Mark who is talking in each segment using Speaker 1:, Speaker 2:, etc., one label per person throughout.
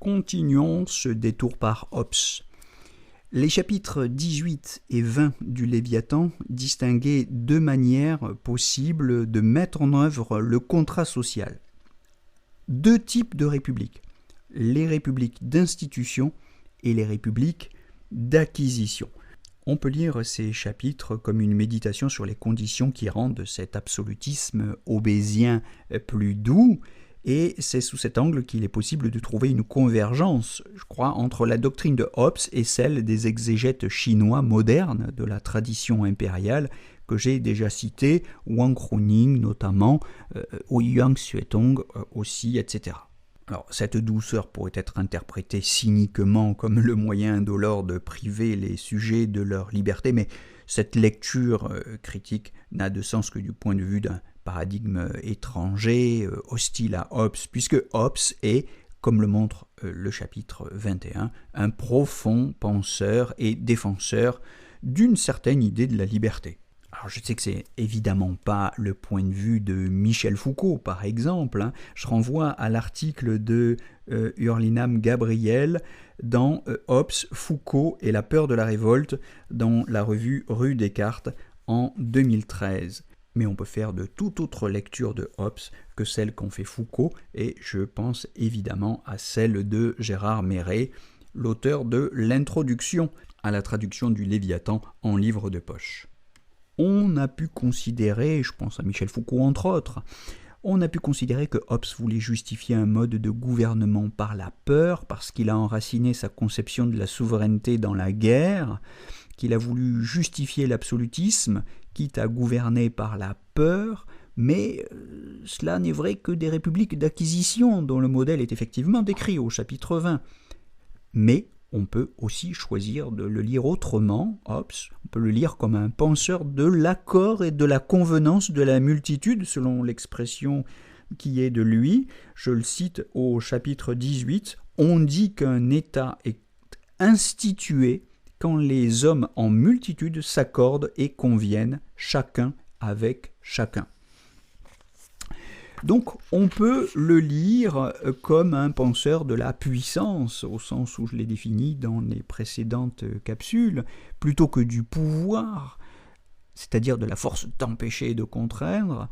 Speaker 1: Continuons ce détour par Hobbes. Les chapitres 18 et 20 du Léviathan distinguaient deux manières possibles de mettre en œuvre le contrat social. Deux types de républiques, les républiques d'institution et les républiques d'acquisition. On peut lire ces chapitres comme une méditation sur les conditions qui rendent cet absolutisme hobbésien plus doux, et c'est sous cet angle qu'il est possible de trouver une convergence, je crois, entre la doctrine de Hobbes et celle des exégètes chinois modernes de la tradition impériale que j'ai déjà citée, Wang Runing notamment, Ouyang Xuetong aussi, etc. Alors, cette douceur pourrait être interprétée cyniquement comme le moyen indolore de priver les sujets de leur liberté, mais cette lecture critique n'a de sens que du point de vue d'un paradigme étranger, hostile à Hobbes, puisque Hobbes est, comme le montre le chapitre 21, un profond penseur et défenseur d'une certaine idée de la liberté. Alors je sais que c'est évidemment pas le point de vue de Michel Foucault, par exemple. Je renvoie à l'article de Hurlingham Gabriel dans Hobbes, Foucault et la peur de la révolte dans la revue Rue Descartes en 2013. Mais on peut faire de toute autre lecture de Hobbes que celle qu'en fait Foucault, et je pense évidemment à celle de Gérard Méret, l'auteur de l'introduction à la traduction du Léviathan en livre de poche. On a pu considérer, je pense à Michel Foucault entre autres, on a pu considérer que Hobbes voulait justifier un mode de gouvernement par la peur, parce qu'il a enraciné sa conception de la souveraineté dans la guerre, qu'il a voulu justifier l'absolutisme, quitte à gouverner par la peur, mais cela n'est vrai que des républiques d'acquisition, dont le modèle est effectivement décrit au chapitre 20. Mais on peut aussi choisir de le lire autrement, Hobbes, on peut le lire comme un penseur de l'accord et de la convenance de la multitude, selon l'expression qui est de lui. Je le cite au chapitre 18, « On dit qu'un État est institué quand les hommes en multitude s'accordent et conviennent, chacun avec chacun. » Donc on peut le lire comme un penseur de la puissance, au sens où je l'ai défini dans les précédentes capsules, plutôt que du pouvoir, c'est-à-dire de la force d'empêcher et de contraindre,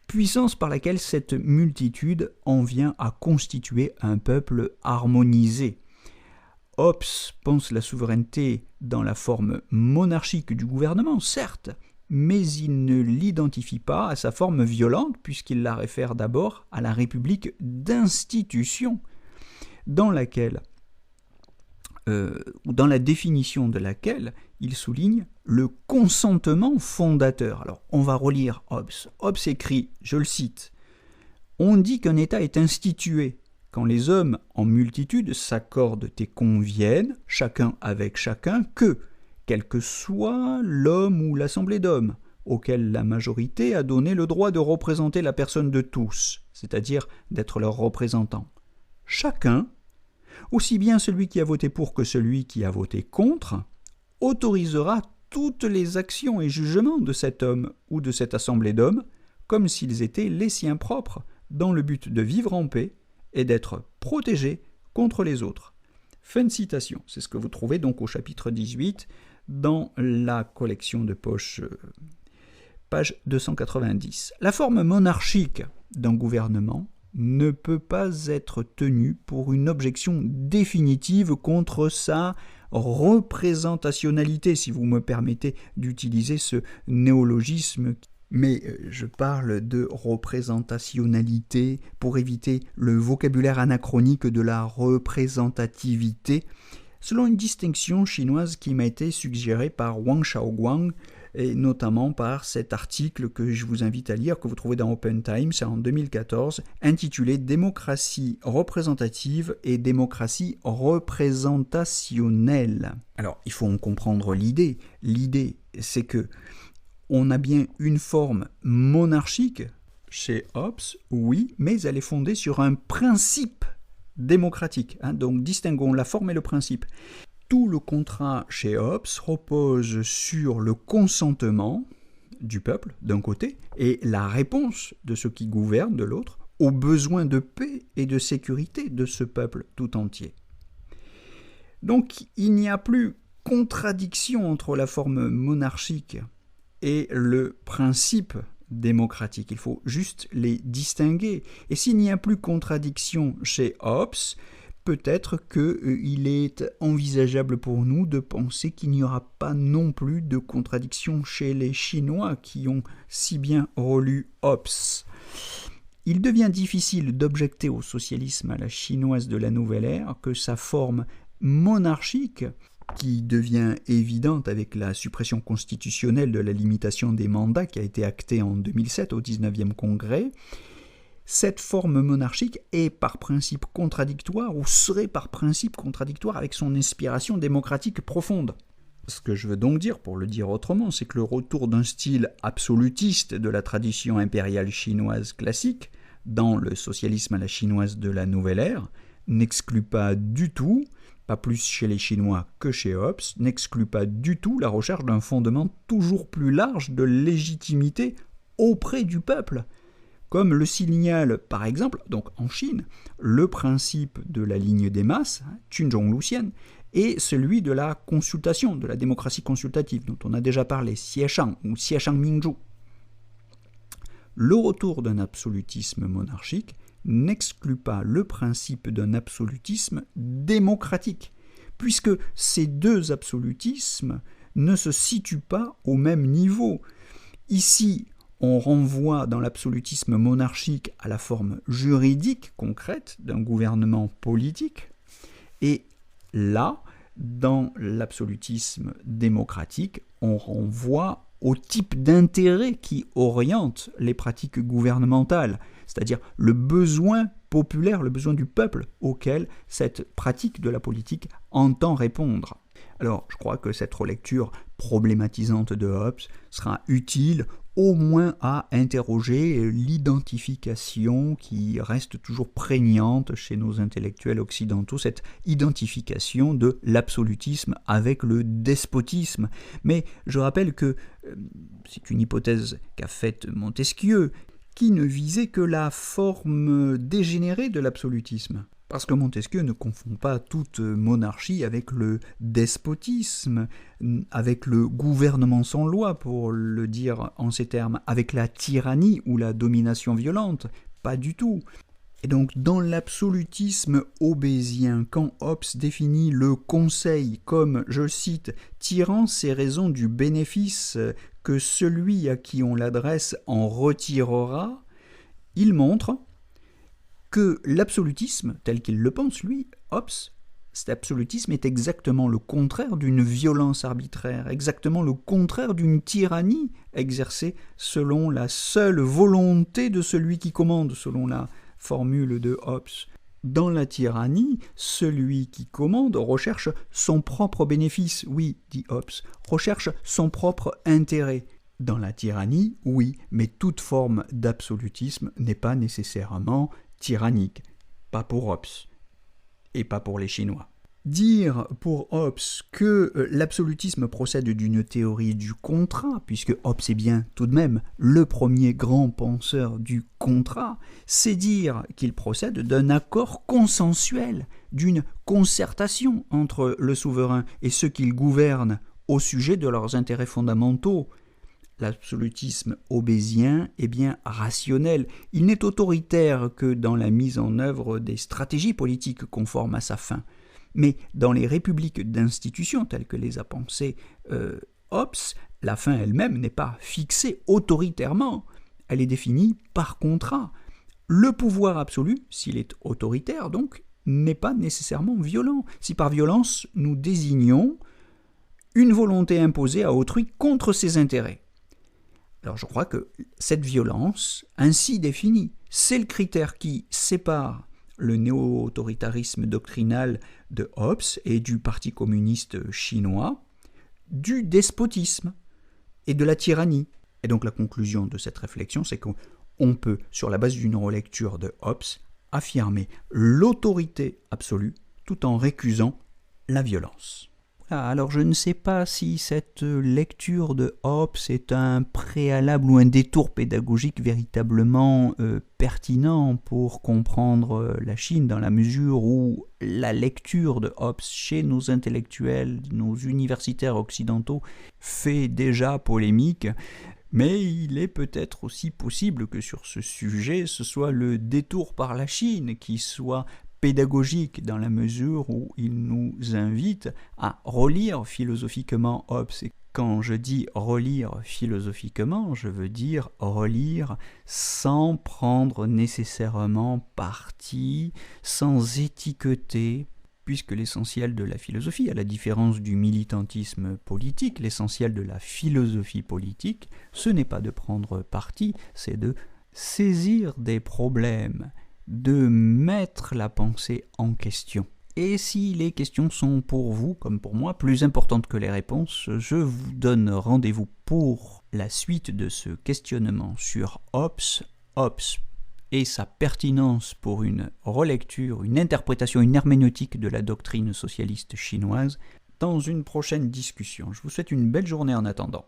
Speaker 1: puissance par laquelle cette multitude en vient à constituer un peuple harmonisé. Hobbes pense la souveraineté dans la forme monarchique du gouvernement, certes, mais il ne l'identifie pas à sa forme violente, puisqu'il la réfère d'abord à la république d'institution, dans laquelle, dans la définition de laquelle il souligne le consentement fondateur. Alors, on va relire Hobbes. Hobbes écrit, je le cite, « On dit qu'un État est institué quand les hommes en multitude s'accordent et conviennent, chacun avec chacun, que, quel que soit l'homme ou l'assemblée d'hommes, auquel la majorité a donné le droit de représenter la personne de tous, c'est-à-dire d'être leur représentant. Chacun, aussi bien celui qui a voté pour que celui qui a voté contre, autorisera toutes les actions et jugements de cet homme ou de cette assemblée d'hommes, comme s'ils étaient les siens propres, dans le but de vivre en paix et d'être protégés contre les autres. » Fin de citation. C'est ce que vous trouvez donc au chapitre 18 dans la collection de poche, page 290. La forme monarchique d'un gouvernement ne peut pas être tenue pour une objection définitive contre sa représentationnalité, si vous me permettez d'utiliser ce néologisme. Mais je parle de représentationnalité pour éviter le vocabulaire anachronique de la représentativité, selon une distinction chinoise qui m'a été suggérée par Wang Xiaoguang, et notamment par cet article que je vous invite à lire, que vous trouvez dans Open Times, c'est en 2014, intitulé « Démocratie représentative et démocratie représentationnelle ». Alors, il faut en comprendre l'idée. L'idée, c'est que on a bien une forme monarchique chez Hobbes, oui, mais elle est fondée sur un principe démocratique. Donc distinguons la forme et le principe. Tout le contrat chez Hobbes repose sur le consentement du peuple d'un côté et la réponse de ceux qui gouvernent de l'autre aux besoins de paix et de sécurité de ce peuple tout entier. Donc il n'y a plus contradiction entre la forme monarchique et le principe démocratique. Il faut juste les distinguer. Et s'il n'y a plus contradiction chez Hobbes, peut-être qu'il est envisageable pour nous de penser qu'il n'y aura pas non plus de contradiction chez les Chinois qui ont si bien relu Hobbes. Il devient difficile d'objecter au socialisme à la chinoise de la nouvelle ère que sa forme monarchique, qui devient évidente avec la suppression constitutionnelle de la limitation des mandats qui a été actée en 2007 au 19e congrès, cette forme monarchique est par principe contradictoire ou serait par principe contradictoire avec son inspiration démocratique profonde. Ce que je veux donc dire, pour le dire autrement, c'est que le retour d'un style absolutiste de la tradition impériale chinoise classique dans le socialisme à la chinoise de la nouvelle ère n'exclut pas du tout, pas plus chez les Chinois que chez Hobbes, n'exclut pas du tout la recherche d'un fondement toujours plus large de légitimité auprès du peuple, comme le signale par exemple, donc en Chine, le principe de la ligne des masses, Qinzhong-Luxian, et celui de la consultation, de la démocratie consultative, dont on a déjà parlé, Xieshang ou Xieshang-Mingzhu. Le retour d'un absolutisme monarchique n'exclut pas le principe d'un absolutisme démocratique, puisque ces deux absolutismes ne se situent pas au même niveau. Ici, on renvoie dans l'absolutisme monarchique à la forme juridique concrète d'un gouvernement politique, et là, dans l'absolutisme démocratique, on renvoie au type d'intérêt qui oriente les pratiques gouvernementales, c'est-à-dire le besoin populaire, le besoin du peuple auquel cette pratique de la politique entend répondre. Alors, je crois que cette relecture problématisante de Hobbes sera utile au moins à interroger l'identification qui reste toujours prégnante chez nos intellectuels occidentaux, cette identification de l'absolutisme avec le despotisme. Mais je rappelle que c'est une hypothèse qu'a faite Montesquieu, qui ne visait que la forme dégénérée de l'absolutisme. Parce que Montesquieu ne confond pas toute monarchie avec le despotisme, avec le gouvernement sans loi, pour le dire en ces termes, avec la tyrannie ou la domination violente. Pas du tout. Et donc, dans l'absolutisme hobbésien, quand Hobbes définit le conseil comme, je cite, « tirant ses raisons du bénéfice que celui à qui on l'adresse en retirera », il montre que l'absolutisme, tel qu'il le pense, lui, Hobbes, cet absolutisme est exactement le contraire d'une violence arbitraire, exactement le contraire d'une tyrannie exercée selon la seule volonté de celui qui commande, selon la formule de Hobbes. Dans la tyrannie, celui qui commande recherche son propre bénéfice, oui, dit Hobbes, recherche son propre intérêt. Dans la tyrannie, oui, mais toute forme d'absolutisme n'est pas nécessairement tyrannique, pas pour Hobbes et pas pour les Chinois. Dire pour Hobbes que l'absolutisme procède d'une théorie du contrat, puisque Hobbes est bien tout de même le premier grand penseur du contrat, c'est dire qu'il procède d'un accord consensuel, d'une concertation entre le souverain et ceux qu'il gouverne au sujet de leurs intérêts fondamentaux. L'absolutisme hobbésien est bien rationnel. Il n'est autoritaire que dans la mise en œuvre des stratégies politiques conformes à sa fin. Mais dans les républiques d'institutions telles que les a pensées Hobbes, la fin elle-même n'est pas fixée autoritairement. Elle est définie par contrat. Le pouvoir absolu, s'il est autoritaire donc, n'est pas nécessairement violent. Si par violence nous désignons une volonté imposée à autrui contre ses intérêts. Alors je crois que cette violence, ainsi définie, c'est le critère qui sépare le néo-autoritarisme doctrinal de Hobbes et du Parti communiste chinois du despotisme et de la tyrannie. Et donc la conclusion de cette réflexion, c'est qu'on peut, sur la base d'une relecture de Hobbes, affirmer l'autorité absolue tout en récusant la violence. Alors je ne sais pas si cette lecture de Hobbes est un préalable ou un détour pédagogique véritablement pertinent pour comprendre la Chine, dans la mesure où la lecture de Hobbes chez nos intellectuels, nos universitaires occidentaux, fait déjà polémique. Mais il est peut-être aussi possible que sur ce sujet, ce soit le détour par la Chine qui soit pédagogique dans la mesure où il nous invite à relire philosophiquement Hobbes. Et quand je dis relire philosophiquement, je veux dire relire sans prendre nécessairement parti, sans étiqueter, puisque l'essentiel de la philosophie, à la différence du militantisme politique, l'essentiel de la philosophie politique, ce n'est pas de prendre parti, c'est de saisir des problèmes, de mettre la pensée en question. Et si les questions sont pour vous, comme pour moi, plus importantes que les réponses, je vous donne rendez-vous pour la suite de ce questionnement sur Hobbes et sa pertinence pour une relecture, une interprétation, une herméneutique de la doctrine socialiste chinoise dans une prochaine discussion. Je vous souhaite une belle journée en attendant.